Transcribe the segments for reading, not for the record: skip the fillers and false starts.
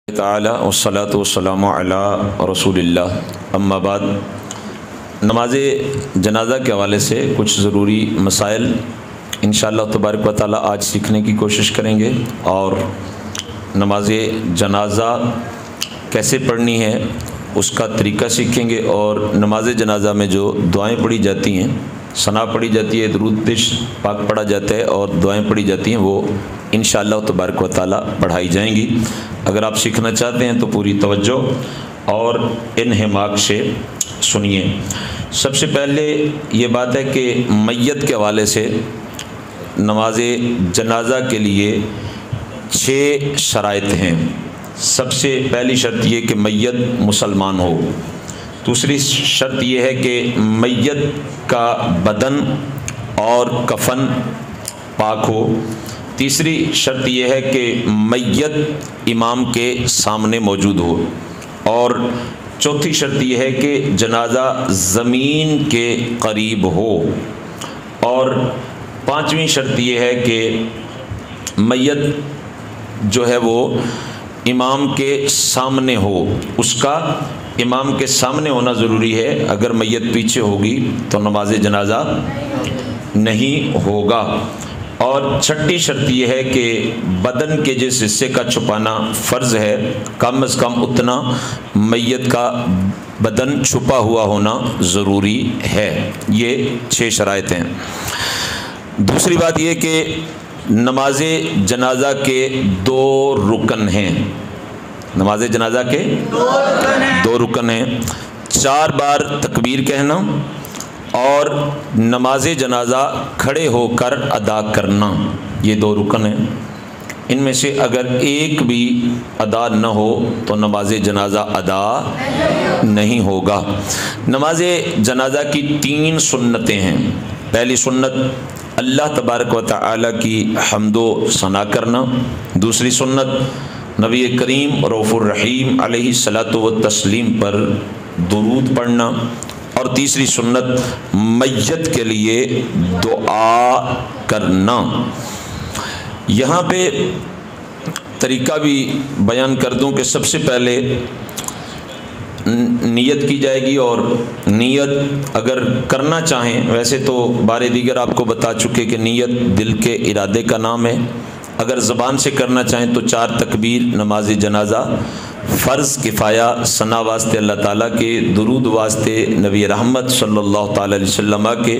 تعالی والصلاة والسلام علی رسول اللہ اما بعد، نماز جنازہ کے حوالے سے کچھ ضروری مسائل انشاءاللہ تبارک و تعالی آج سیکھنے کی کوشش کریں گے، اور نماز جنازہ کیسے پڑھنی ہے اس کا طریقہ سیکھیں گے، اور نماز جنازہ میں جو دعائیں پڑھی جاتی ہیں، ثنا پڑھی جاتی ہے، درود پاک پڑھا جاتا ہے اور دعائیں پڑھی جاتی ہیں، وہ انشاءاللہ تبارک و تعالی پڑھائی جائیں گی۔ اگر آپ سیکھنا چاہتے ہیں تو پوری توجہ اور انہماک سے سنیے۔ سب سے پہلے یہ بات ہے کہ میت کے حوالے سے نماز جنازہ کے لیے 6 شرائط ہیں۔ سب سے پہلی شرط یہ کہ میت مسلمان ہو، دوسری شرط یہ ہے کہ میت کا بدن اور کفن پاک ہو، تیسری شرط یہ ہے کہ میت امام کے سامنے موجود ہو، اور چوتھی شرط یہ ہے کہ جنازہ زمین کے قریب ہو، اور پانچویں شرط یہ ہے کہ میت جو ہے وہ امام کے سامنے ہو، اس کا امام کے سامنے ہونا ضروری ہے۔ اگر میت پیچھے ہوگی تو نماز جنازہ نہیں ہوگا۔ اور چھٹی شرط یہ ہے کہ بدن کے جس حصے کا چھپانا فرض ہے، کم از کم اتنا میت کا بدن چھپا ہوا ہونا ضروری ہے۔ یہ 6 شرائط ہیں۔ دوسری بات یہ کہ نماز جنازہ کے 2 رکن ہیں۔ نماز جنازہ کے 2 رکن ہیں، 4 بار تکبیر کہنا اور نماز جنازہ کھڑے ہو کر ادا کرنا، یہ 2 رکن ہیں۔ ان میں سے اگر ایک بھی ادا نہ ہو تو نماز جنازہ ادا نہیں ہوگا۔ نماز جنازہ کی 3 سنتیں ہیں۔ پہلی سنت اللہ تبارک و تعالی کی حمد و ثنا کرنا، دوسری سنت نبی کریم رؤوف الرحیم علیہ الصلاۃ والتسلیم پر درود پڑھنا، اور تیسری سنت میت کے لیے دعا کرنا۔ یہاں پہ طریقہ بھی بیان کر دوں کہ سب سے پہلے نیت کی جائے گی، اور نیت اگر کرنا چاہیں، ویسے تو بار دیگر آپ کو بتا چکے کہ نیت دل کے ارادے کا نام ہے، اگر زبان سے کرنا چاہیں تو 4 تکبیر نماز جنازہ، فرض کفایہ ثنا واسطے اللہ تعالیٰ کے، درود واسطے نبی رحمت صلی اللہ تعالی علیہ وسلم کے،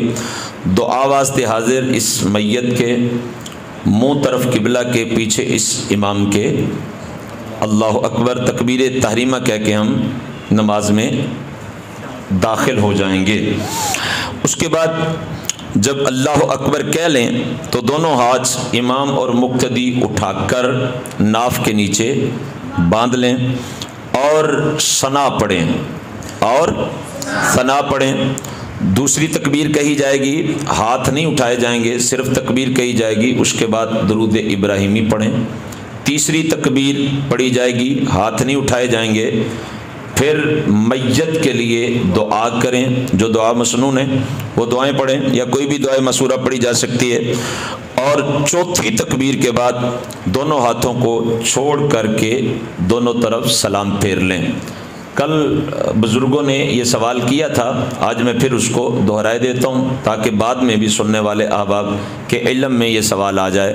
دعا واسطے حاضر اس میت کے، منہ طرف قبلہ کے، پیچھے اس امام کے، اللہ اکبر تکبیر تحریمہ کہہ کے ہم نماز میں داخل ہو جائیں گے۔ اس کے بعد جب اللہ اکبر کہہ لیں تو دونوں ہاتھ امام اور مقتدی اٹھا کر ناف کے نیچے باندھ لیں اور ثنا پڑھیں، دوسری تکبیر کہی جائے گی، ہاتھ نہیں اٹھائے جائیں گے، صرف تکبیر کہی جائے گی، اس کے بعد درود ابراہیمی پڑھیں، تیسری تکبیر پڑھی جائے گی، ہاتھ نہیں اٹھائے جائیں گے، پھر میت کے لیے دعا کریں، جو دعا مسنون ہے وہ دعائیں پڑھیں، یا کوئی بھی دعائیں مسورہ پڑھی جا سکتی ہے، اور چوتھی تکبیر کے بعد دونوں ہاتھوں کو چھوڑ کر کے دونوں طرف سلام پھیر لیں۔ کل بزرگوں نے یہ سوال کیا تھا، آج میں پھر اس کو دہرائے دیتا ہوں تاکہ بعد میں بھی سننے والے احباب کے علم میں یہ سوال آ جائے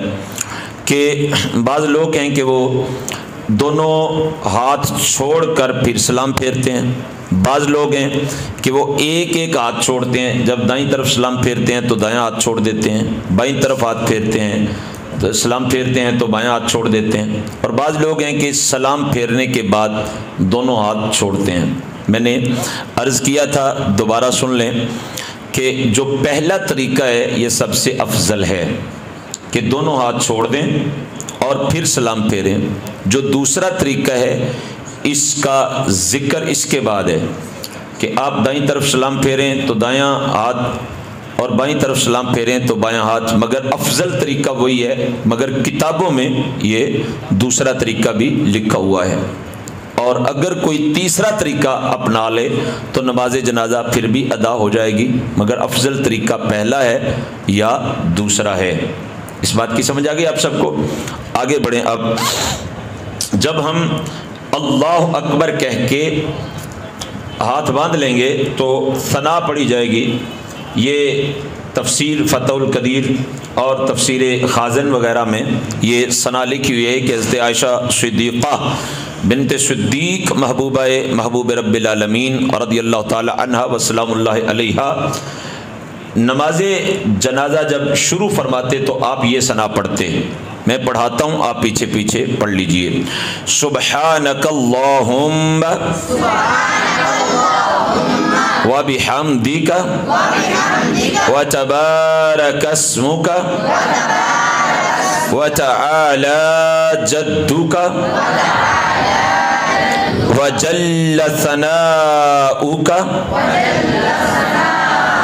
کہ بعض لوگ ہیں کہ وہ دونوں ہاتھ چھوڑ کر پھر سلام پھیرتے ہیں، بعض لوگ ہیں کہ وہ ایک ہاتھ چھوڑتے ہیں، جب دائیں طرف سلام پھیرتے ہیں تو دایاں ہاتھ چھوڑ دیتے ہیں، بائیں طرف ہاتھ پھیرتے ہیں تو سلام پھیرتے ہیں تو بایاں ہاتھ چھوڑ دیتے ہیں، اور بعض لوگ ہیں کہ سلام پھیرنے کے بعد دونوں ہاتھ چھوڑتے ہیں۔ میں نے عرض کیا تھا، دوبارہ سن لیں کہ جو پہلا طریقہ ہے یہ سب سے افضل ہے کہ دونوں ہاتھ چھوڑ دیں اور پھر سلام پھیریں۔ جو دوسرا طریقہ ہے اس کا ذکر اس کے بعد ہے کہ آپ دائیں طرف سلام پھیریں تو دایاں ہاتھ، اور بائیں طرف سلام پھیریں تو بایاں ہاتھ، مگر افضل طریقہ وہی ہے، مگر کتابوں میں یہ دوسرا طریقہ بھی لکھا ہوا ہے، اور اگر کوئی تیسرا طریقہ اپنا لے تو نماز جنازہ پھر بھی ادا ہو جائے گی، مگر افضل طریقہ پہلا ہے یا دوسرا ہے۔ اس بات کی سمجھ آ گئی آپ سب کو؟ آگے بڑھیں۔ اب جب ہم اللہ اکبر کہہ کے ہاتھ باندھ لیں گے تو ثنا پڑھی جائے گی۔ یہ تفسیر فتح القدیر اور تفسیر خازن وغیرہ میں یہ ثنا لکھی ہوئی ہے کہ حضرت عائشہ صدیقہ بنت صدیق محبوب رب العالمین رضی اللہ تعالی عنہ وسلام اللہ علیہا نماز جنازہ جب شروع فرماتے تو آپ یہ ثنا پڑھتے۔ میں پڑھاتا ہوں، آپ پیچھے پیچھے پڑھ لیجئے۔ سبحانک اللہم وبحمدک وتبارک اسمک وتعالی جدک وجل ثناؤک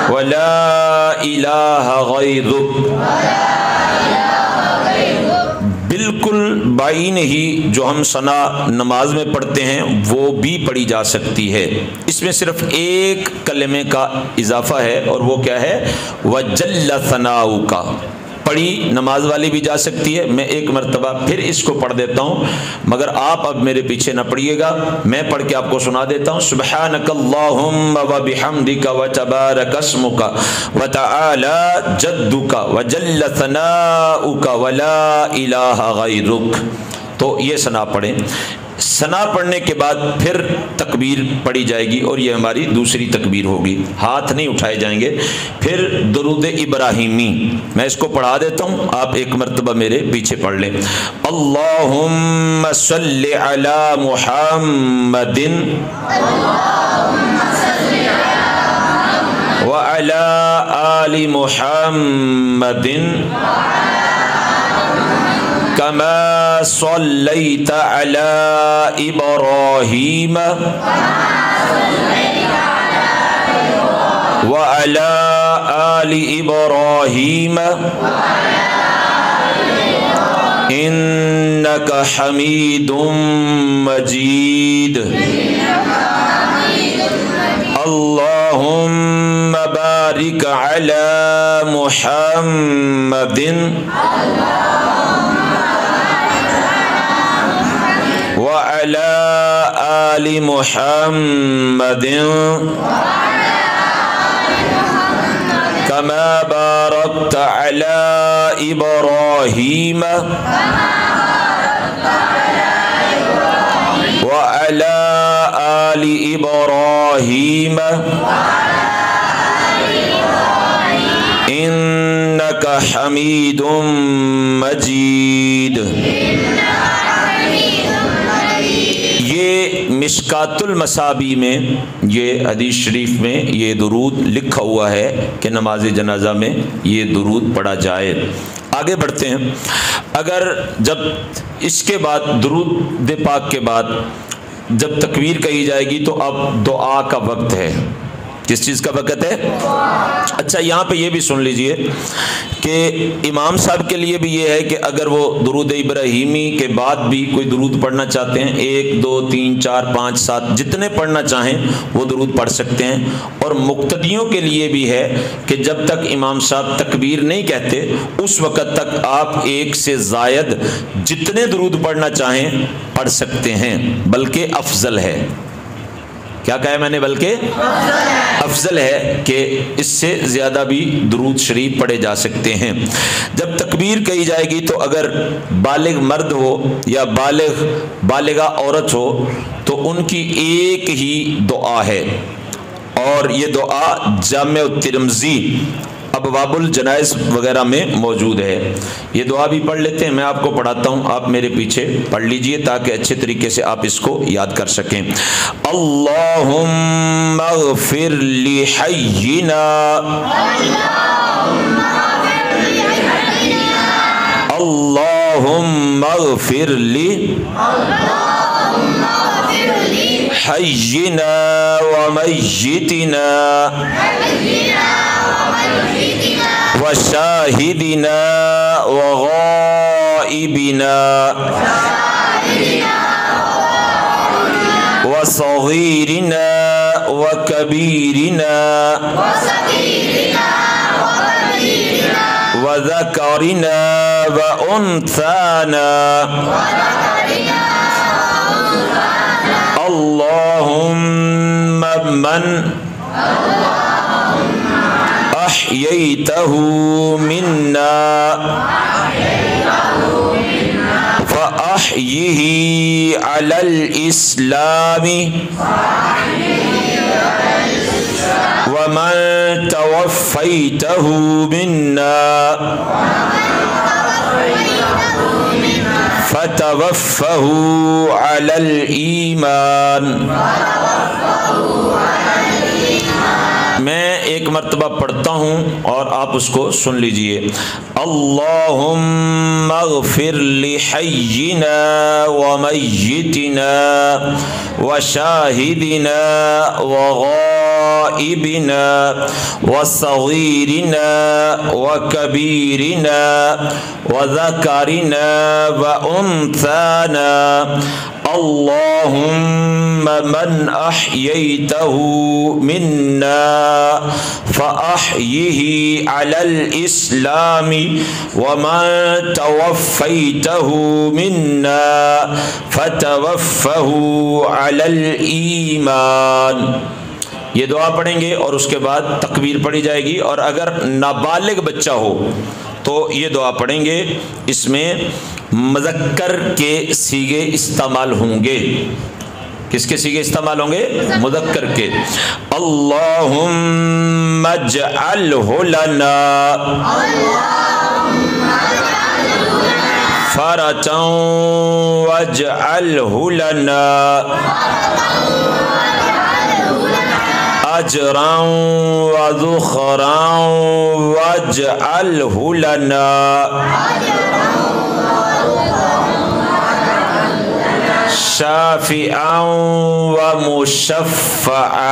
ولا الہ غیرک۔ بالکل بعین ہی جو ہم ثنا نماز میں پڑھتے ہیں وہ بھی پڑھی جا سکتی ہے، اس میں صرف ایک کلمے کا اضافہ ہے اور وہ کیا ہے؟ وجل ثناؤک۔ پڑھی نماز والی بھی جا سکتی ہے، میں ایک مرتبہ پھر اس کو پڑھ دیتا ہوں، مگر آپ اب میرے پیچھے نہ پڑھیے گا، میں پڑھ کے آپ کو سنا دیتا ہوں۔ سبحانک اللہم وبحمدک وتبارک اسمک وتعالی جدک وجل ثناؤک ولا الہ غیرک۔ تو یہ ثنا پڑھیں۔ ثنا پڑھنے کے بعد پھر تکبیر پڑھی جائے گی اور یہ ہماری دوسری تکبیر ہوگی، ہاتھ نہیں اٹھائے جائیں گے۔ پھر درود ابراہیمی میں اس کو پڑھا دیتا ہوں، آپ ایک مرتبہ میرے پیچھے پڑھ لیں۔ اللہم صلی علی محمد وعلی آل محمد كما صليت على إبراهيم وعلى آل إبراهيم إنك حميد مجيد۔ اللهم بارك على محمد وعلى آل محمد كما باركت على إبراهيم وعلى آل إبراهيم إنك حميد مجيد۔ یہ مشکات المصابیح میں یہ حدیث شریف میں یہ درود لکھا ہوا ہے کہ نماز جنازہ میں یہ درود پڑھا جائے۔ آگے بڑھتے ہیں۔ اگر جب اس کے بعد درود پاک کے بعد جب تکبیر کہی جائے گی تو اب دعا کا وقت ہے۔ کس چیز کا وقت ہے؟ اچھا، یہاں پہ یہ بھی سن لیجئے کہ امام صاحب کے لیے بھی یہ ہے کہ اگر وہ درود ابراہیمی کے بعد بھی کوئی درود پڑھنا چاہتے ہیں، 1 2 3 4 5 7 جتنے پڑھنا چاہیں وہ درود پڑھ سکتے ہیں۔ اور مقتدیوں کے لیے بھی ہے کہ جب تک امام صاحب تکبیر نہیں کہتے اس وقت تک آپ 1 سے زائد جتنے درود پڑھنا چاہیں پڑھ سکتے ہیں، بلکہ افضل ہے۔ کیا کہا ہے میں نے؟ بلکہ افضل ہے کہ اس سے زیادہ بھی درود شریف پڑھے جا سکتے ہیں۔ جب تکبیر کہی جائے گی تو اگر بالغ مرد ہو یا بالغہ عورت ہو تو ان کی ایک ہی دعا ہے، اور یہ دعا جامع الترمذی ابواب الجنائز وغیرہ میں موجود ہے۔ یہ دعا بھی پڑھ لیتے ہیں، میں آپ کو پڑھاتا ہوں، آپ میرے پیچھے پڑھ لیجئے تاکہ اچھے طریقے سے آپ اس کو یاد کر سکیں۔ اللہم اغفر لحینا اللہم اغفر لحینا ومیتنا وشاہدنا وغائبنا وصغیرنا وکبیرنا وذکرنا وانثانا من احییتہ منا فاحیہ علی الاسلام ومن توفیتہ منا فتوفہ علی الایمان۔ میں ایک مرتبہ پڑھتا ہوں اور آپ اس کو سن لیجئے۔ اللہم اغفر لحینا ومیتنا وشاہدنا وغائبنا وصغیرنا وکبیرنا وذکرنا وانثانا اللہم من احییتہ منا فاحیہ علی الاسلام ومن توفیتہ منا فتوفہ علی الایمان۔ یہ دعا پڑھیں گے اور اس کے بعد تکبیر پڑھی جائے گی، اور اگر نابالغ بچہ ہو تو یہ دعا پڑھیں گے۔ اس میں مذکر کے صیغے استعمال ہوں گے۔ کس کے صیغے استعمال ہوں گے؟ مذکر کے۔ اللہم اجعلہ لنا فرجا واجعلہ لنا اجرا وذخرا واجعلہ لنا شافعا ومشفعا۔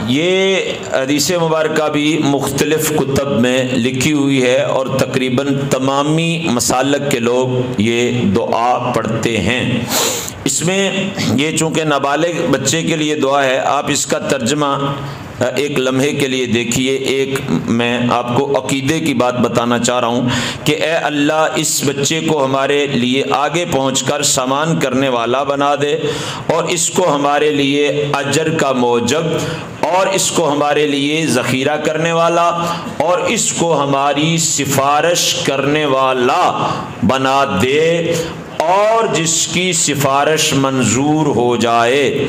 یہ حدیث مبارکہ بھی مختلف کتب میں لکھی ہوئی ہے اور تقریباً تمامی مسالک کے لوگ یہ دعا پڑھتے ہیں۔ اس میں یہ چونکہ نابالغ بچے کے لیے دعا ہے، آپ اس کا ترجمہ ایک لمحے کے لیے دیکھیے۔ ایک میں آپ کو عقیدے کی بات بتانا چاہ رہا ہوں کہ اے اللہ اس بچے کو ہمارے لیے آگے پہنچ کر سامان کرنے والا بنا دے، اور اس کو ہمارے لیے اجر کا موجب، اور اس کو ہمارے لیے ذخیرہ کرنے والا، اور اس کو ہماری سفارش کرنے والا بنا دے، اور جس کی سفارش منظور ہو جائے۔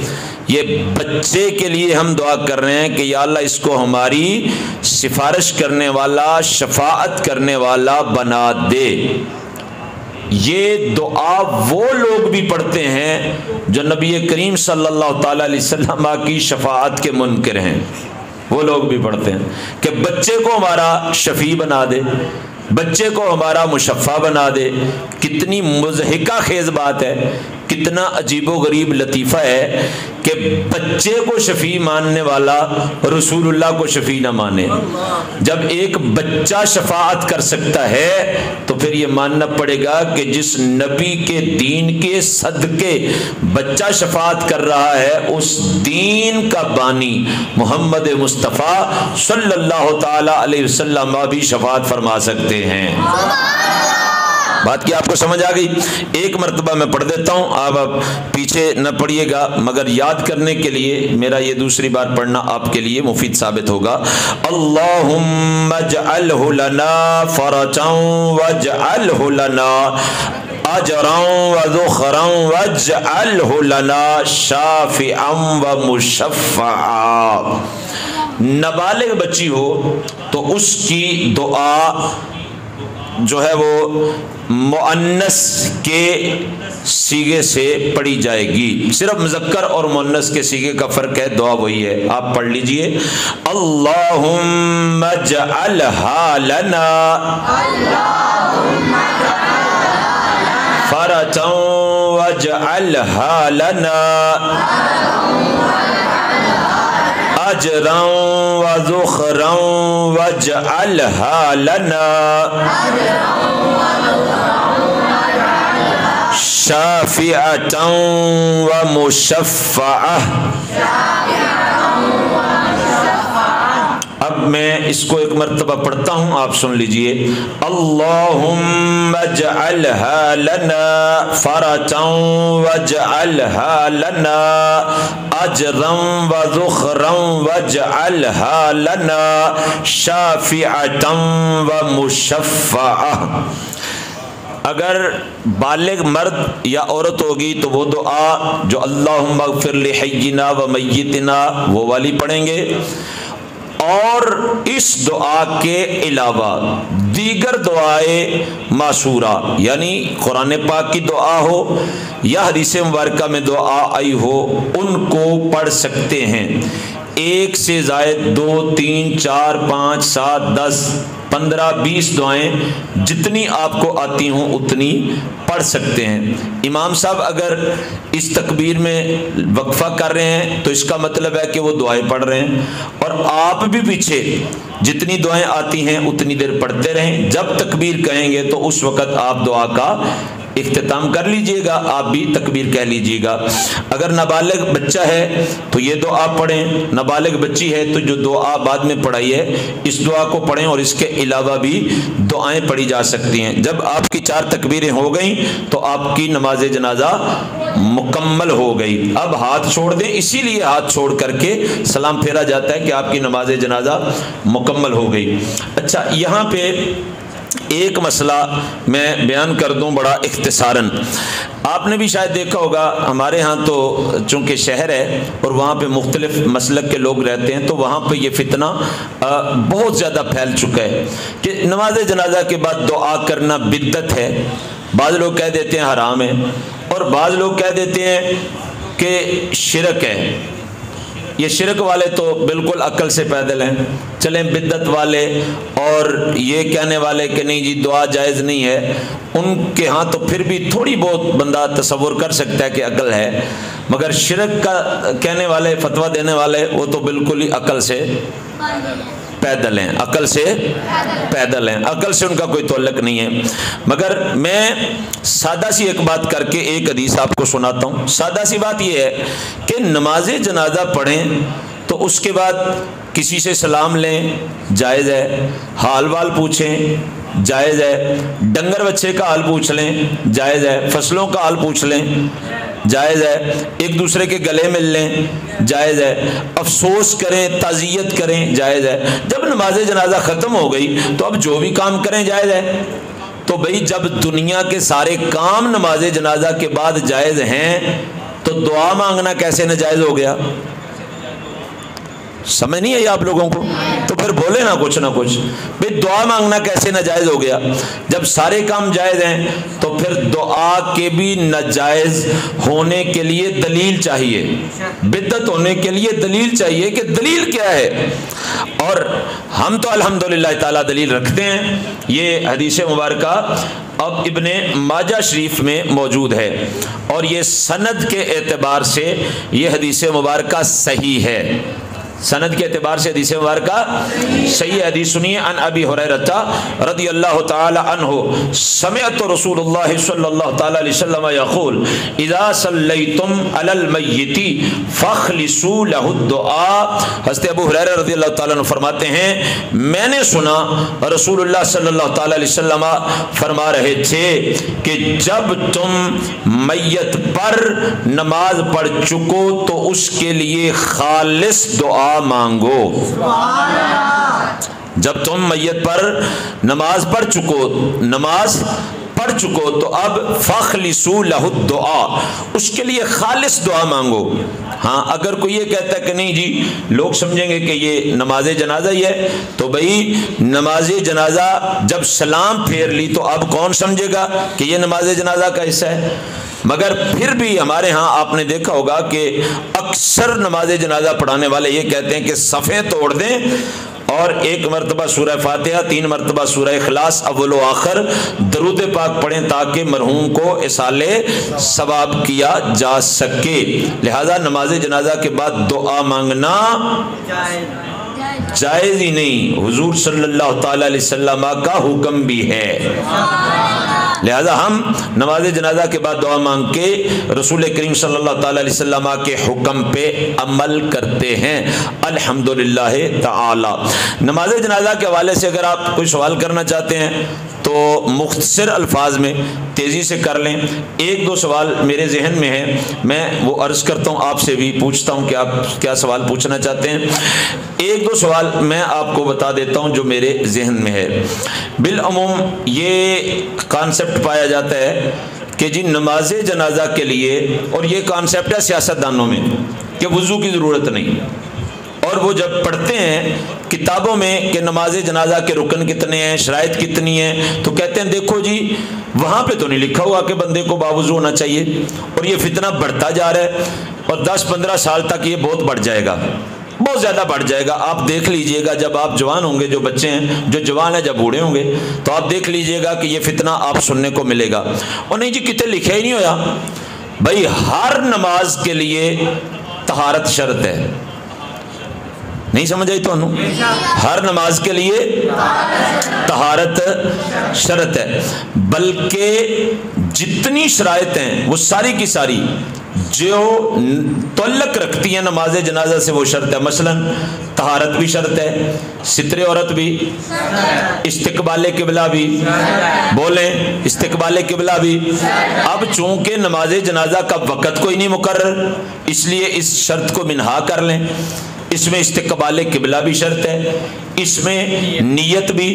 یہ بچے کے لیے ہم دعا کر رہے ہیں کہ یا اللہ اس کو ہماری سفارش کرنے والا، شفاعت کرنے والا بنا دے۔ یہ دعا وہ لوگ بھی پڑھتے ہیں جو نبی کریم صلی اللہ تعالی علیہ وسلم کی شفاعت کے منکر ہیں، وہ لوگ بھی پڑھتے ہیں کہ بچے کو ہمارا شفیع بنا دے، بچے کو ہمارا مشفع بنا دے۔ کتنی مضحکہ خیز بات ہے، کتنا عجیب و غریب لطیفہ ہے کہ بچے کو شفیع ماننے والا رسول اللہ کو شفیع نہ مانے۔ جب ایک بچہ شفاعت کر سکتا ہے تو پھر یہ ماننا پڑے گا کہ جس نبی کے دین کے صدقے بچہ شفاعت کر رہا ہے، اس دین کا بانی محمد مصطفیٰ صلی اللہ تعالی علیہ وسلم بھی شفاعت فرما سکتے ہیں۔ بات کی آپ کو سمجھ آ گئی؟ ایک مرتبہ میں پڑھ دیتا ہوں، آپ پیچھے نہ پڑھیے گا، مگر یاد کرنے کے لیے میرا یہ دوسری بار پڑھنا آپ کے لیے مفید ثابت ہوگا۔ اللہم اجعلہ لنا فرجا واجعلہ لنا اجرا وذخرا واجعلہ لنا شافعا ومشفعا۔ نابالغ بچی ہو تو اس کی دعا جو ہے وہ مؤنث کے صیغے سے پڑھی جائے گی۔ صرف مذکر اور مؤنث کے صیغے کا فرق ہے، دعا وہی ہے۔ آپ پڑھ لیجئے، اللہم اجعلہا لنا فرجا واجعلہا لنا اجرا وذخرا واجعلہا لنا شافعة ومشفعة۔ اب اب میں اس کو ایک مرتبہ پڑھتا ہوں، آپ سن لیجئے۔ اللہم اجعلها لنا فرجا واجعلها لنا اجرا وذخرا واجعلها لنا شافعة ومشفعة۔ اگر بالغ مرد یا عورت ہوگی تو وہ دعا جو اللہم اغفر لحینا و میتنا وہ والی پڑھیں گے، اور اس دعا کے علاوہ دیگر دعائیں معصورہ یعنی قرآن پاک کی دعا ہو یا حدیث مبارکہ میں دعا آئی ہو ان کو پڑھ سکتے ہیں۔ ایک سے زائد 2 3 4 5 7 10 15 20 دعائیں جتنی آپ کو آتی ہوں اتنی پڑھ سکتے ہیں۔ امام صاحب اگر اس تکبیر میں وقفہ کر رہے ہیں تو اس کا مطلب ہے کہ وہ دعائیں پڑھ رہے ہیں، اور آپ بھی پیچھے جتنی دعائیں آتی ہیں اتنی دیر پڑھتے رہیں۔ جب تکبیر کہیں گے تو اس وقت آپ دعا کا اختتام کر لیجئے گا، آپ بھی تکبیر کہہ لیجئے گا۔ اگر نابالغ بچہ ہے تو یہ دعا پڑھیں، نابالغ بچی ہے تو جو دعا بعد میں پڑھائی ہے اس دعا کو پڑھیں، اور اس کے علاوہ بھی دعائیں پڑھی جا سکتی ہیں۔ جب آپ کی 4 تکبیریں ہو گئیں تو آپ کی نماز جنازہ مکمل ہو گئی۔ اب ہاتھ چھوڑ دیں، اسی لیے ہاتھ چھوڑ کر کے سلام پھیرا جاتا ہے کہ آپ کی نماز جنازہ مکمل ہو گئی۔ اچھا، یہاں پہ ایک مسئلہ میں بیان کر دوں بڑا اختصاراً۔ آپ نے بھی شاید دیکھا ہوگا، ہمارے ہاں تو چونکہ شہر ہے اور وہاں پہ مختلف مسلک کے لوگ رہتے ہیں تو وہاں پہ یہ فتنہ بہت زیادہ پھیل چکا ہے کہ نماز جنازہ کے بعد دعا کرنا بدعت ہے۔ بعض لوگ کہہ دیتے ہیں حرام ہے، اور بعض لوگ کہہ دیتے ہیں کہ شرک ہے۔ یہ شرک والے تو بالکل عقل سے پیدل ہیں، چلیں بدعت والے اور یہ کہنے والے کہ نہیں جی دعا جائز نہیں ہے، ان کے ہاں تو پھر بھی تھوڑی بہت بندہ تصور کر سکتا ہے کہ عقل ہے، مگر شرک کا کہنے والے فتویٰ دینے والے وہ تو بالکل ہی عقل سے پیدل ہیں، عقل سے پیدل ہیں، عقل سے ان کا کوئی تعلق نہیں ہے۔ مگر میں سادہ سی ایک بات کر کے ایک حدیث آپ کو سناتا ہوں۔ سادہ سی بات یہ ہے کہ نماز جنازہ پڑھیں تو اس کے بعد کسی سے سلام لیں جائز ہے، حال وال پوچھیں جائز ہے، ڈنگر بچے کا حال پوچھ لیں جائز ہے، فصلوں کا حال پوچھ لیں جائز ہے، ایک دوسرے کے گلے مل لیں جائز ہے، افسوس کریں تعزیت کریں جائز ہے۔ جب نماز جنازہ ختم ہو گئی تو اب جو بھی کام کریں جائز ہے۔ تو بھئی جب دنیا کے سارے کام نماز جنازہ کے بعد جائز ہیں تو دعا مانگنا کیسے ناجائز ہو گیا؟ سمجھ نہیں آئی آپ لوگوں کو؟ تو پھر بولے نا کچھ بھئی دعا مانگنا کیسے ناجائز ہو گیا؟ جب سارے کام جائز ہیں تو پھر دعا کے بھی ناجائز ہونے کے لیے دلیل چاہیے، بدعت ہونے کے لیے دلیل چاہیے کہ دلیل کیا ہے۔ اور ہم تو الحمدللہ تعالیٰ دلیل رکھتے ہیں۔ یہ حدیث مبارکہ اب ابن ماجہ شریف میں موجود ہے، اور یہ سند کے اعتبار سے یہ حدیث مبارکہ صحیح ہے۔ سند کے اعتبار سے حدیث مبارکہ صحیح حدیث سنیے۔ ان ابی ہریرہ رضی اللہ تعالی عنہ سمعت رسول اللہ صلی اللہ تعالی علیہ وسلم یقول اذا صلیتم علی المیت فاخلصوا له الدعاء۔ حضرت ابو ہریرہ رضی اللہ تعالی عنہ فرماتے ہیں میں نے سنا رسول اللہ صلی اللہ تعالی علیہ وسلم فرما رہے تھے کہ جب تم میت پر نماز پڑھ چکو تو اس کے لیے خالص دعا مانگو۔ جب تم میت پر نماز پڑھ چکو تو اب فاخلصوا لہ الدعاء، اس کے لیے خالص دعا مانگو۔ ہاں اگر کوئی یہ کہتا ہے کہ نہیں جی لوگ سمجھیں گے کہ یہ نماز جنازہ ہی ہے، تو بھئی نماز جنازہ جب سلام پھیر لی تو اب کون سمجھے گا کہ یہ نماز جنازہ کا حصہ ہے؟ مگر پھر بھی ہمارے ہاں آپ نے دیکھا ہوگا کہ اکثر نماز جنازہ پڑھانے والے یہ کہتے ہیں کہ صفیں توڑ دیں اور 1 مرتبہ سورہ فاتحہ، 3 مرتبہ سورہ اخلاص اول و آخر درود پاک پڑھیں تاکہ مرحوم کو اصال ثواب کیا جا سکے۔ لہذا نماز جنازہ کے بعد دعا مانگنا جائز ہی نہیں، حضور صلی اللہ تعالی علیہ وسلم کا حکم بھی ہے۔ لہذا ہم نماز جنازہ کے بعد دعا مانگ کے رسول کریم صلی اللہ تعالی علیہ وسلم کے حکم پہ عمل کرتے ہیں الحمدللہ تعالی۔ نماز جنازہ کے حوالے سے اگر آپ کوئی سوال کرنا چاہتے ہیں تو مختصر الفاظ میں تیزی سے کر لیں۔ ایک دو سوال میرے ذہن میں ہیں، میں وہ عرض کرتا ہوں، آپ سے بھی پوچھتا ہوں کہ آپ کیا سوال پوچھنا چاہتے ہیں۔ ایک دو سوال میں آپ کو بتا دیتا ہوں جو میرے ذہن میں ہے۔ بالعموم یہ کانسیپٹ پایا جاتا ہے کہ جی نماز جنازہ کے لیے، اور یہ کانسیپٹ ہے سیاست دانوں میں کہ وضو کی ضرورت نہیں، اور وہ جب پڑھتے ہیں کتابوں میں کہ نماز جنازہ کے رکن کتنے ہیں، شرائط کتنی ہیں، تو کہتے ہیں دیکھو جی وہاں پہ تو نہیں لکھا ہوا کہ بندے کو باوضو ہونا چاہیے، اور یہ فتنہ بڑھتا جا رہا ہے، اور 10-15 سال تک یہ بہت بڑھ جائے گا، بہت زیادہ بڑھ جائے گا۔ آپ دیکھ لیجئے گا جب آپ جوان ہوں گے، جو بچے ہیں جو جوان ہیں جب بوڑھے ہوں گے تو آپ دیکھ لیجئے گا کہ یہ فتنہ آپ سننے کو ملے گا۔ اور نہیں جی کتنے لکھا ہی نہیں ہویا، بھائی ہر نماز کے لیے طہارت شرط ہے، نہیں سمجھ آئی تو ہر نماز کے لیے طہارت شرط ہے، بلکہ جتنی شرائط ہیں وہ ساری کی ساری جو تعلق رکھتی ہیں نماز جنازہ سے وہ شرط ہے۔ مثلا طہارت بھی شرط ہے، ستر عورت بھی، استقبال قبلہ بھی، بولیں استقبال قبلہ بھی۔ اب چونکہ نماز جنازہ کا وقت کوئی نہیں مقرر، اس لیے اس شرط کو منہا کر لیں۔ اس میں استقبال قبلہ بھی شرط ہے، اس میں نیت بھی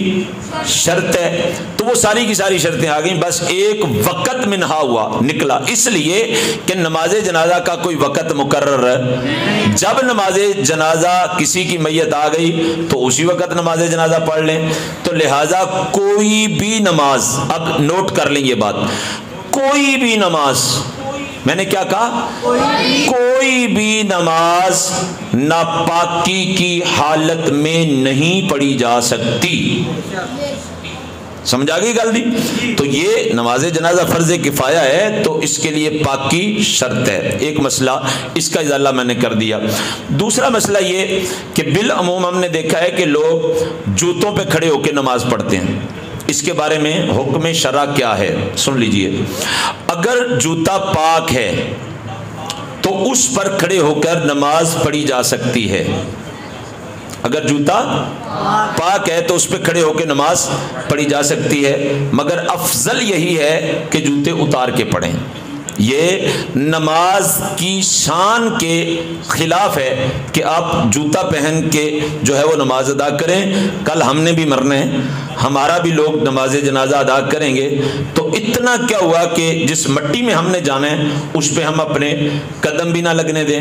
شرط ہے، تو وہ ساری کی ساری شرطیں آ گئیں، بس ایک وقت منہا ہوا نکلا، اس لیے کہ نماز جنازہ کا کوئی وقت مقرر ہے۔ جب نماز جنازہ کسی کی میت آ گئی تو اسی وقت نماز جنازہ پڑھ لیں۔ تو لہٰذا کوئی بھی نماز، اب نوٹ کر لیں یہ بات، کوئی بھی نماز، میں نے کیا کہا؟ کوئی بھی نماز ناپاکی کی حالت میں نہیں پڑھی جا سکتی، سمجھا گئی گل دی؟ تو یہ نماز جنازہ فرض کفایہ ہے تو اس کے لیے پاکی شرط ہے۔ ایک مسئلہ اس کا ازالہ میں نے کر دیا۔ دوسرا مسئلہ یہ کہ بالعموم ہم نے دیکھا ہے کہ لوگ جوتوں پہ کھڑے ہو کے نماز پڑھتے ہیں، اس کے بارے میں حکم شرع کیا ہے سن لیجئے۔ اگر جوتا پاک ہے تو اس پر کھڑے ہو کر نماز پڑھی جا سکتی ہے، اگر جوتا پاک ہے تو اس پہ کھڑے ہو کے نماز پڑھی جا سکتی ہے، مگر افضل یہی ہے کہ جوتے اتار کے پڑھیں۔ یہ نماز کی شان کے خلاف ہے کہ آپ جوتا پہن کے جو ہے وہ نماز ادا کریں۔ کل ہم نے بھی مرنا ہے، ہمارا بھی لوگ نماز جنازہ ادا کریں گے، تو اتنا کیا ہوا کہ جس مٹی میں ہم نے جانا ہے اس پہ ہم اپنے قدم بھی نہ لگنے دیں۔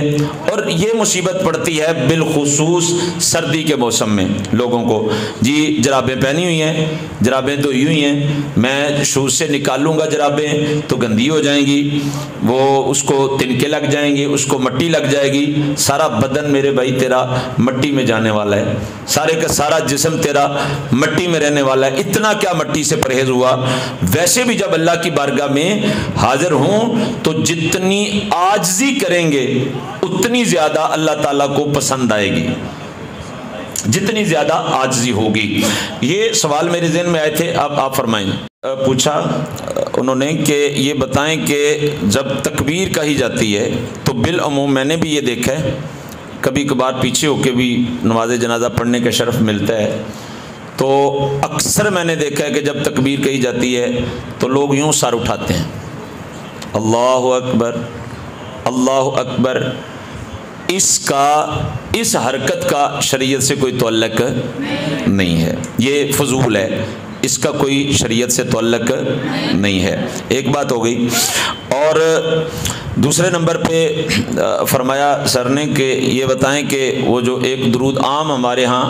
اور یہ مصیبت پڑتی ہے بالخصوص سردی کے موسم میں لوگوں کو، جی جرابیں پہنی ہوئی ہیں، جرابیں تو ہوئی ہیں، میں شوز سے نکالوں گا جرابیں تو گندی ہو جائیں گی، وہ اس کو تنکے لگ جائیں گے، اس کو مٹی لگ جائے گی، سارا بدن میرے بھائی تیرا مٹی میں جانے والا ہے، سارے کا سارا جسم تیرا مٹی میں رہنے والا ہے۔ اتنا کیا مٹی سے پرہیز ہوا؟ ویسے بھی جب اللہ کی بارگاہ میں حاضر ہوں تو جتنی عاجزی کریں گے اتنی زیادہ اللہ تعالیٰ کو پسند آئے گی، جتنی زیادہ عاجزی ہوگی۔ یہ سوال میرے ذہن میں آئے تھے، اب آپ فرمائیں۔ پوچھا انہوں نے کہ یہ بتائیں کہ جب تکبیر کہی جاتی ہے تو بالعموم میں نے بھی یہ دیکھا ہے، کبھی کبھار پیچھے ہو کے بھی نماز جنازہ پڑھنے کا شرف ملتا ہے، تو اکثر میں نے دیکھا ہے کہ جب تکبیر کہی جاتی ہے تو لوگ یوں سر اٹھاتے ہیں، اللہ اکبر اللہ اکبر۔ اس حرکت کا شریعت سے کوئی تعلق نہیں ہے، یہ فضول ہے، اس کا کوئی شریعت سے تعلق نہیں ہے۔ ایک بات ہو گئی۔ اور دوسرے نمبر پہ فرمایا سر نے کہ یہ بتائیں کہ وہ جو ایک درود عام ہمارے ہاں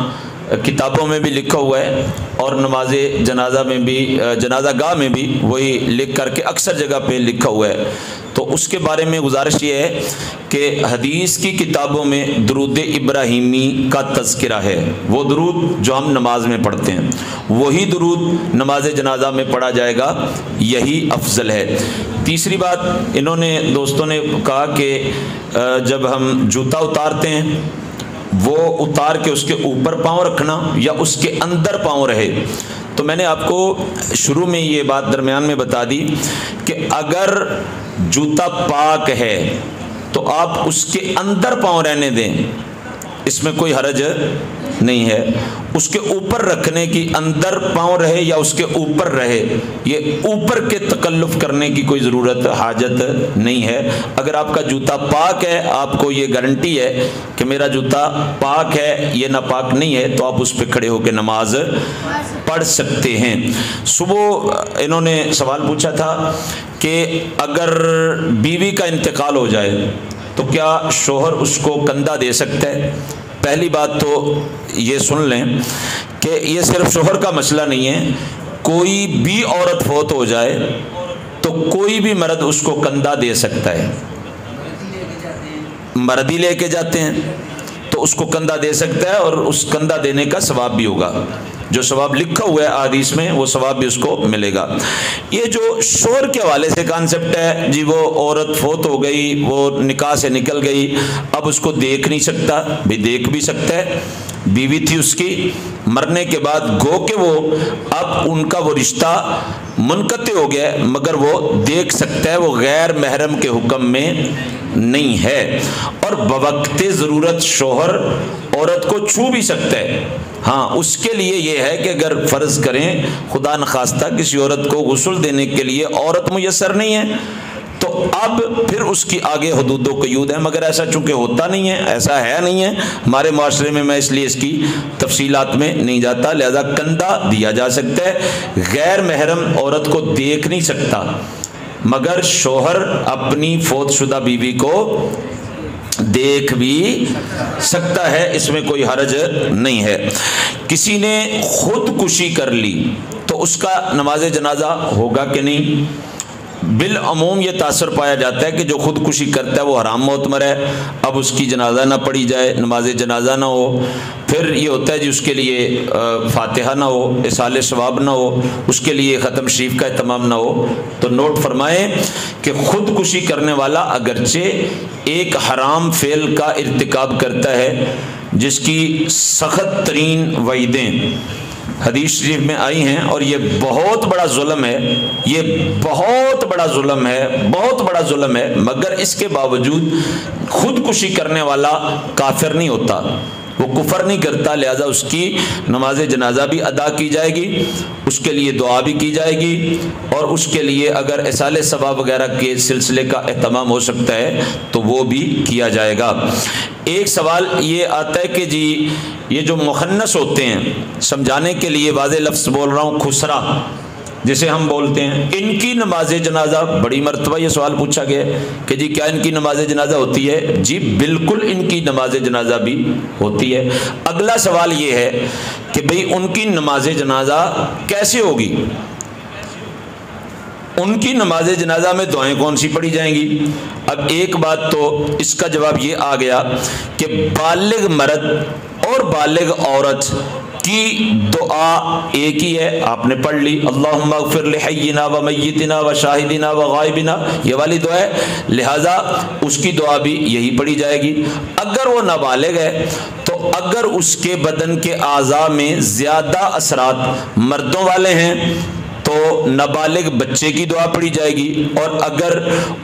کتابوں میں بھی لکھا ہوا ہے اور نماز جنازہ میں بھی، جنازہ گاہ میں بھی وہی لکھ کر کے اکثر جگہ پہ لکھا ہوا ہے، تو اس کے بارے میں گزارش یہ ہے کہ حدیث کی کتابوں میں درود ابراہیمی کا تذکرہ ہے، وہ درود جو ہم نماز میں پڑھتے ہیں وہی درود نماز جنازہ میں پڑھا جائے گا، یہی افضل ہے۔ تیسری بات انہوں نے دوستوں نے کہا کہ جب ہم جوتا اتارتے ہیں وہ اتار کے اس کے اوپر پاؤں رکھنا یا اس کے اندر پاؤں رہے، تو میں نے آپ کو شروع میں یہ بات درمیان میں بتا دی کہ اگر جوتا پاک ہے تو آپ اس کے اندر پاؤں رہنے دیں، اس میں کوئی حرج نہیں ہے۔ اس کے اوپر رکھنے کی اندر پاؤں رہے یا اس کے اوپر رہے، یہ اوپر کے تکلف کرنے کی کوئی ضرورت حاجت نہیں ہے۔ اگر آپ کا جوتا پاک ہے، آپ کو یہ گارنٹی ہے کہ میرا جوتا پاک ہے، یہ ناپاک نہیں ہے، تو آپ اس پہ کھڑے ہو کے نماز پڑھ سکتے ہیں۔ صبح انہوں نے سوال پوچھا تھا کہ اگر بیوی کا انتقال ہو جائے تو کیا شوہر اس کو کندھا دے سکتا ہے؟ پہلی بات تو یہ سن لیں کہ یہ صرف شوہر کا مسئلہ نہیں ہے، کوئی بھی عورت فوت ہو جائے تو کوئی بھی مرد اس کو کندھا دے سکتا ہے۔ مرد ہی لے کے جاتے ہیں تو اس کو کندھا دے سکتا ہے، اور اس کندھا دینے کا ثواب بھی ہوگا، جو ثواب لکھا ہوا ہے احادیث میں وہ ثواب بھی اس کو ملے گا۔ یہ جو شوہر کے حوالے سے کانسیپٹ ہے جی، وہ عورت فوت ہو گئی، وہ نکاح سے نکل گئی، اب اس کو دیکھ نہیں سکتا، بھی دیکھ بھی سکتا ہے، بیوی تھی اس کی، مرنے کے بعد گو کہ وہ اب ان کا وہ رشتہ منقطع ہو گیا، مگر وہ دیکھ سکتا ہے، وہ غیر محرم کے حکم میں نہیں ہے۔ اور بوقت ضرورت شوہر عورت کو چھو بھی سکتا ہے، ہاں اس کے لیے یہ ہے کہ اگر فرض کریں خدا نخواستہ کسی عورت کو غسل دینے کے لیے عورت میسر نہیں ہے تو اب پھر اس کی آگے حدود و قیود ہیں، مگر ایسا چونکہ ہوتا نہیں ہے، ایسا ہے نہیں ہے ہمارے معاشرے میں اس لیے اس کی تفصیلات میں نہیں جاتا، لہذا کندھا دیا جا سکتا ہے۔ غیر محرم عورت کو دیکھ نہیں سکتا، مگر شوہر اپنی فوت شدہ بیوی کو دیکھ بھی سکتا ہے، اس میں کوئی حرج نہیں ہے۔ کسی نے خودکشی کر لی تو اس کا نماز جنازہ ہوگا کہ نہیں؟ بالعموم یہ تاثر پایا جاتا ہے کہ جو خودکشی کرتا ہے وہ حرام موت مرے، اب اس کی جنازہ نہ پڑھی جائے، نماز جنازہ نہ ہو، پھر یہ ہوتا ہے جی اس کے لیے فاتحہ نہ ہو، اصال ثواب نہ ہو، اس کے لیے ختم شریف کا اہتمام نہ ہو۔ تو نوٹ فرمائیں کہ خودکشی کرنے والا اگرچہ ایک حرام فعل کا ارتکاب کرتا ہے جس کی سخت ترین وعیدیں حدیث شریف میں آئی ہیں، اور یہ بہت بڑا ظلم ہے، یہ بہت بڑا ظلم ہے، بہت بڑا ظلم ہے، مگر اس کے باوجود خودکشی کرنے والا کافر نہیں ہوتا، وہ کفر نہیں کرتا، لہذا اس کی نماز جنازہ بھی ادا کی جائے گی، اس کے لیے دعا بھی کی جائے گی، اور اس کے لیے اگر اصال ثواب وغیرہ کے سلسلے کا اہتمام ہو سکتا ہے تو وہ بھی کیا جائے گا۔ ایک سوال یہ آتا ہے کہ جی یہ جو مخنث ہوتے ہیں، سمجھانے کے لیے واضح لفظ بول رہا ہوں، خسرا جسے ہم بولتے ہیں، ان کی نماز جنازہ بڑی مرتبہ یہ سوال پوچھا گیا کہ جی کیا ان کی نماز جنازہ ہوتی ہے؟ جی بالکل ان کی نماز جنازہ بھی ہوتی ہے۔ اگلا سوال یہ ہے کہ بھئی ان کی نماز جنازہ کیسے ہوگی؟ ان کی نماز جنازہ میں دعائیں کون سی پڑھی جائیں گی؟ اب ایک بات تو اس کا جواب یہ آ گیا کہ بالغ مرد اور بالغ عورت کی دعا ایک ہی ہے، آپ نے پڑھ لی اللہم اغفر لحینا و میتنا و شاہدنا و غائبنا، یہ والی دعا ہے، لہٰذا اس کی دعا بھی یہی پڑھی جائے گی۔ اگر وہ نابالغ ہے تو اگر اس کے بدن کے اعضاء میں زیادہ اثرات مردوں والے ہیں تو نابالغ بچے کی دعا پڑھی جائے گی، اور اگر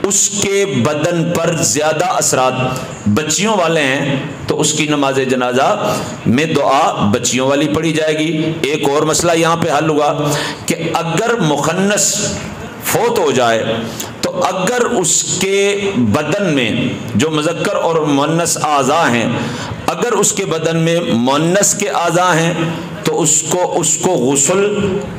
اس کے بدن پر زیادہ اثرات بچیوں والے ہیں تو اس کی نماز جنازہ میں دعا بچیوں والی پڑھی جائے گی۔ ایک اور مسئلہ یہاں پہ حل ہوا کہ اگر مخنث فوت ہو جائے تو اگر اس کے بدن میں جو مذکر اور مؤنث اعضاء ہیں، اگر اس کے بدن میں مؤنث کے اعضاء ہیں تو اس کو غسل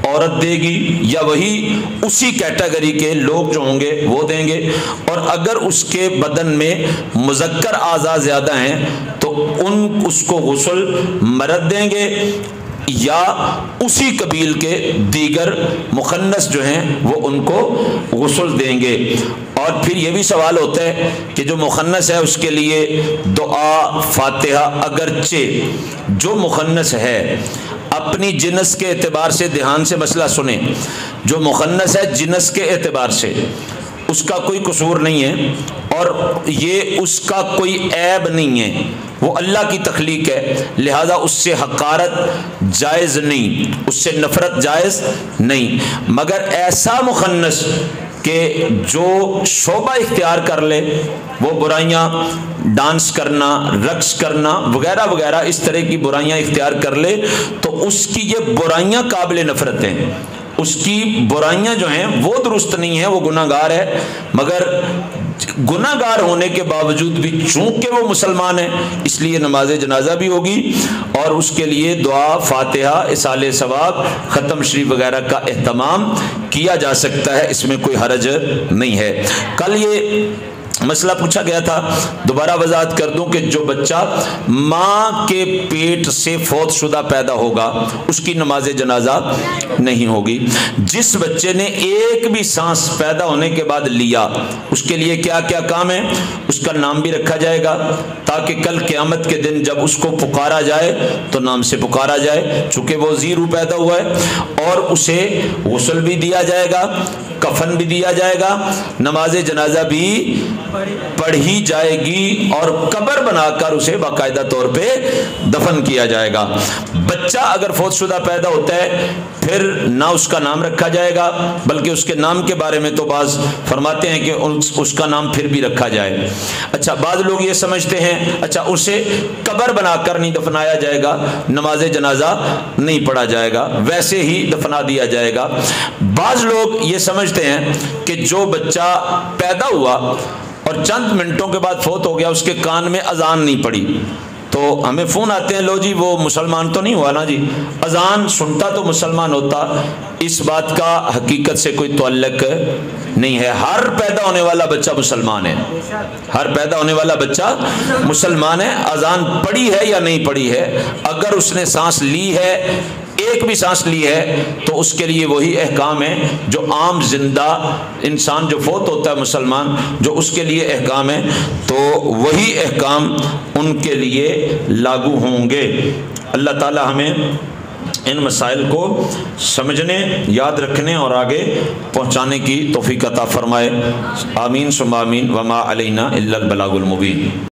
عورت دے گی، یا وہی اسی کیٹیگری کے لوگ جو ہوں گے وہ دیں گے، اور اگر اس کے بدن میں مذکر اعضاء زیادہ ہیں تو اس کو غسل مرد دیں گے، یا اسی قبیل کے دیگر مخنث جو ہیں وہ ان کو غسل دیں گے۔ اور پھر یہ بھی سوال ہوتا ہے کہ جو مخنث ہے اس کے لیے دعا فاتحہ، اگرچہ جو مخنث ہے اپنی جنس کے اعتبار سے، دھیان سے مسئلہ سنیں، جو مخنث ہے جنس کے اعتبار سے اس کا کوئی قصور نہیں ہے اور یہ اس کا کوئی عیب نہیں ہے، وہ اللہ کی تخلیق ہے، لہذا اس سے حقارت جائز نہیں، اس سے نفرت جائز نہیں، مگر ایسا مخنث کہ جو شعبہ اختیار کر لے، وہ برائیاں ڈانس کرنا، رقص کرنا وغیرہ وغیرہ اس طرح کی برائیاں اختیار کر لے، تو اس کی یہ برائیاں قابل نفرت ہیں، اس کی برائیاں جو ہیں وہ درست نہیں ہیں، وہ گناہ گار ہے، مگر گناہ گار ہونے کے باوجود بھی چونکہ وہ مسلمان ہے اس لیے نماز جنازہ بھی ہوگی اور اس کے لیے دعا، فاتحہ، اصالہ ثواب، ختم شریف وغیرہ کا اہتمام کیا جا سکتا ہے، اس میں کوئی حرج نہیں ہے۔ کل یہ مسئلہ پوچھا گیا تھا، دوبارہ وضاحت کر دوں کہ جو بچہ ماں کے پیٹ سے فوت شدہ پیدا ہوگا اس کی نماز جنازہ نہیں ہوگی۔ جس بچے نے ایک بھی سانس پیدا ہونے کے بعد لیا اس کے لیے کیا کیا کام ہے، اس کا نام بھی رکھا جائے گا تاکہ کل قیامت کے دن جب اس کو پکارا جائے تو نام سے پکارا جائے، چونکہ وہ زیرو پیدا ہوا ہے، اور اسے غسل بھی دیا جائے گا، کفن بھی دیا جائے گا، نماز جنازہ بھی پڑھی جائے گی اور قبر بنا کر اسے باقاعدہ طور پہ دفن کیا جائے گا۔ بچہ اگر فوت شدہ پیدا ہوتا ہے پھر نہ اس کا نام رکھا جائے گا، بلکہ اس کے نام کے بارے میں تو بعض فرماتے ہیں کہ اس کا نام پھر بھی رکھا جائے۔ اچھا، بعض لوگ یہ سمجھتے ہیں اچھا اسے قبر بنا کر نہیں دفنایا جائے گا، نماز جنازہ نہیں پڑھا جائے گا، ویسے ہی دفنا دیا جائے گا۔ بعض لوگ یہ سمجھتے ہیں کہ جو بچہ پیدا ہوا اور چند منٹوں کے بعد فوت ہو گیا، اس کے کان میں اذان نہیں پڑی، تو ہمیں فون آتے ہیں لو جی وہ مسلمان تو نہیں ہوا نا جی، اذان سنتا تو مسلمان ہوتا۔ اس بات کا حقیقت سے کوئی تعلق نہیں ہے، ہر پیدا ہونے والا بچہ مسلمان ہے، ہر پیدا ہونے والا بچہ مسلمان ہے، اذان پڑھی ہے یا نہیں پڑھی ہے، اگر اس نے سانس لی ہے، ایک بھی سانس لی ہے، تو اس کے لیے وہی احکام ہے جو عام زندہ انسان جو فوت ہوتا ہے مسلمان، جو اس کے لیے احکام ہے تو وہی احکام ان کے لیے لاگو ہوں گے۔ اللہ تعالی ہمیں ان مسائل کو سمجھنے، یاد رکھنے اور آگے پہنچانے کی توفیق عطا فرمائے، آمین ثم آمین، وما علینا الا البلاغ المبین۔